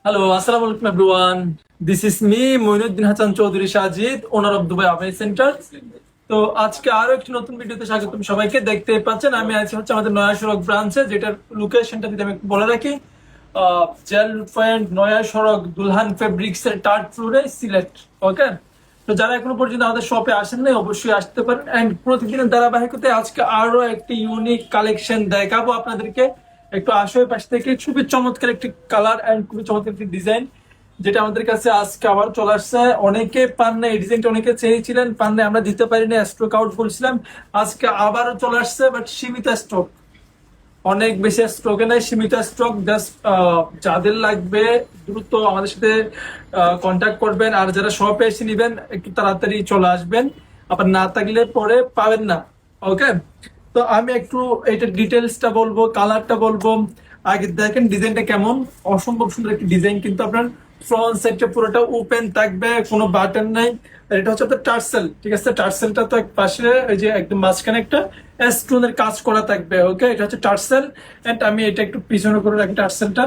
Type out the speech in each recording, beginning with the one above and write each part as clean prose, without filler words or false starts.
Hello, আসসালামু আলাইকুম everyone. This is me Moinuddin Hasan Chowdhury Sajid, owner of Dubai আবাই সেন্টার। তো আজকে আরো একটি নতুন ভিডিওতে স্বাগতম সবাইকে। দেখতে পাচ্ছেন আমি আছি হচ্ছে আমাদের নয়া সড়ক ব্রাঞ্চে, যেটার লোকেশনটা যদি আমি একটু বলে রাখি, জেল পয়েন্ট নয়া সড়ক দুলহান ফেব্রিক্স এর থার্ড ফ্লোরে, সিলেট। ওকে, তো যারা এখনো পর্যন্ত আমাদের শপে আসেন নাই অবশ্যই আসতে পারেন। এন্ড প্রতিদিনের ধারাবাহিকতায় আজকে আরো একটি ইউনিক কালেকশন দেখাবো আপনাদেরকে। একটু আসো পাশ থেকে, খুবই চমৎকার একটি কালার এন্ড খুবই চমৎকার একটি ডিজাইন, যেটা আমাদের কাছে আজকে আবার চলে আসছে। অনেকে পান না এই ডিজাইনটা, অনেকে চেয়েছিলেন, পান না, আমরা দিতে পারিনি, স্টক আউট বলছিলাম। আজকে আবারও চলে আসছে, বাট সীমিত স্টক, অনেক বেশি স্টকে নাই, সীমিত স্টক। জাস্ট যাদের লাগবে দ্রুত আমাদের সাথে কন্ট্যাক্ট করবেন, আর যারা শপে এসে নিবেন একটু তাড়াতাড়ি চলে আসবেন, আবার না থাকলে পরে পাবেন না। ওকে, তো আমি একটু এটার ডিটেলসটা বলবো, কালারটা বলবো। আগে দেখেন ডিজাইনটা কেমন, অসম্ভব সুন্দর একটি ডিজাইন। কিন্তু আপনার ফ্রন্ট সাইডটা পুরোটা ওপেন থাকবে, কোনো বাটন নাই। আর এটা হচ্ছে আপনার টার্সেল, ঠিক আছে? টার্সেলটা তো এক পাশে, ওই যে একদম মাঝখানে একটা স্টোনের কাজ করা থাকবে। ওকে, এটা হচ্ছে টার্সেল। এন্ড আমি এটা একটু পিছনে করে রাখি টার্সেলটা।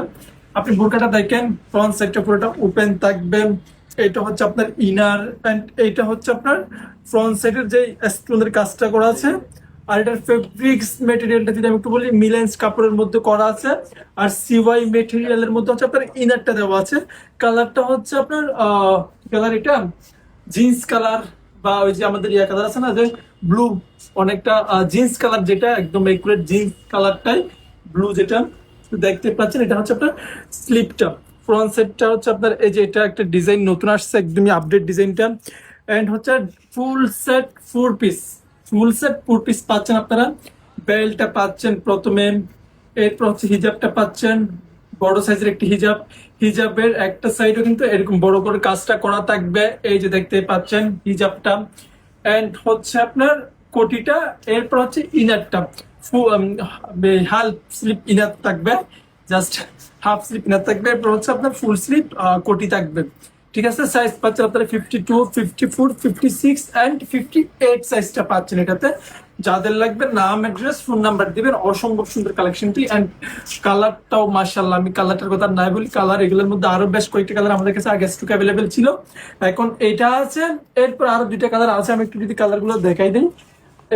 আপনি বোরকাটা দেখেন, ফ্রন্ট সাইডটা পুরোটা ওপেন থাকবে। এটা হচ্ছে আপনার ইনার, এন্ড এইটা হচ্ছে আপনার ফ্রন্ট সাইডের যে স্টোনের কাজটা করা আছে। আর এটার ফেব্রিক্স মেটেরিয়ালটা যদি আমি একটু বলি, মিলেন্স কাপড়ের মধ্যে করা আছে। আর সিওয়াই মেটেরিয়ালের মধ্যে হচ্ছে আপনার ইনারটা দেওয়া আছে। কালারটা হচ্ছে আপনার কালার এটা জিন্স কালার, বা ওই যে আমাদের ইয়া কালার আছে না, যে ব্লু, অনেকটা জিন্স কালার, যেটা একদম একুরেট জিন্স কালারটাই ব্লু, যেটা দেখতে পাচ্ছেন। এটা হচ্ছে আপনার স্লিপটা, ফ্রন্ট সাইডটা হচ্ছে আপনার এই যে এটা একটা ডিজাইন নতুন আসছে, একদমই আপডেট ডিজাইনটা। এন্ড হচ্ছে full set four piece, full set four piece পাচ্ছেন আপনারা। বেল্টটা পাচ্ছেন প্রথমে, এরপর হচ্ছে হিজাবটা পাচ্ছেন, বড় সাইজের একটি হিজাব। হিজাবের একটা সাইডও কিন্তু এরকম বড় করে কাজটা করা থাকবে, এই যে দেখতে পাচ্ছেন হিজাবটা। এন্ড হচ্ছে আপনার কোটিটা, এরপর হচ্ছে ইনারটা, হাফ স্লিপ ইনার থাকবে, জাস্ট হাফ স্লিপ ইনার থাকবে। এরপর হচ্ছে আপনার ফুল স্লিপ কোটি থাকবে। ঠিক আছে, সাইজ পাচ্ছেন আপনারা 52, 54, 56 এন্ড 58 সাইজটা পাচ্ছেন এটাতে। যাদের লাগবে নাম, অ্যাড্রেস, ফোন নাম্বার দিবেন। অসম্ভব সুন্দর কালেকশনটি। এন্ড কালারটাও মাশাআল্লাহ, আমি কালারটার কথা নাই বলি, কালার এগুলোর মধ্যে আরো বেশ কয়েকটা কালার আমাদের কাছে আগে স্টক অ্যাভেলেবেল ছিল, এখন এটা আছে। এরপর আরো দুইটা কালার আছে, আমি একটু যদি কালার গুলো দেখাই দিই।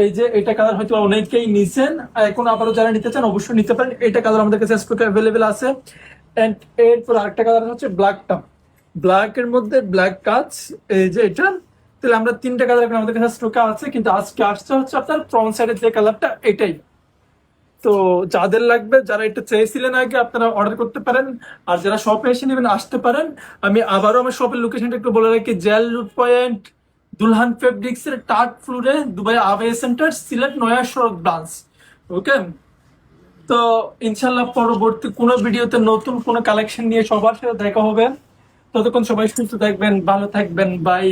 এই যে এটা কালার হয়তো অনেকেই নিছেন, এখন আবারও যারা নিতে চান অবশ্যই নিতে পারেন। এটা কালার আমাদের কাছে স্টক অ্যাভেলেবেল আছে। এন্ড এরপর আরেকটা কালার হচ্ছে ব্ল্যাকটা, ব্ল্যাক এর মধ্যে ব্ল্যাক কাজ, এই যে এটা। তাহলে আমরা তিনটা কালার এখন আমাদের কাছে স্টকে আছে, কিন্তু আজকে আসছে হচ্ছে আপনার ফ্রন্ট সাইডের যে কালারটা, এটাই। তো যাদের লাগবে, যারা এটা চেয়েছিলেন আগে, আপনারা অর্ডার করতে পারেন। আর যারা শপে এসে নেবেন আসতে পারেন। আমি আবারও আমার শপের লোকেশনটা একটু বলে রাখি, জেল পয়েন্ট দুলহান ফেব্রিক্স এর থার্ড ফ্লোরে, দুবাই আবাই সেন্টার, সিলেট নয়া সড়ক ব্রাঞ্চ। ওকে, তো ইনশাল্লাহ পরবর্তী কোনো ভিডিওতে নতুন কোনো কালেকশন নিয়ে সবার সাথে দেখা হবে। ততক্ষণ সবাই সুস্থ থাকবেন, ভালো থাকবেন, বাই।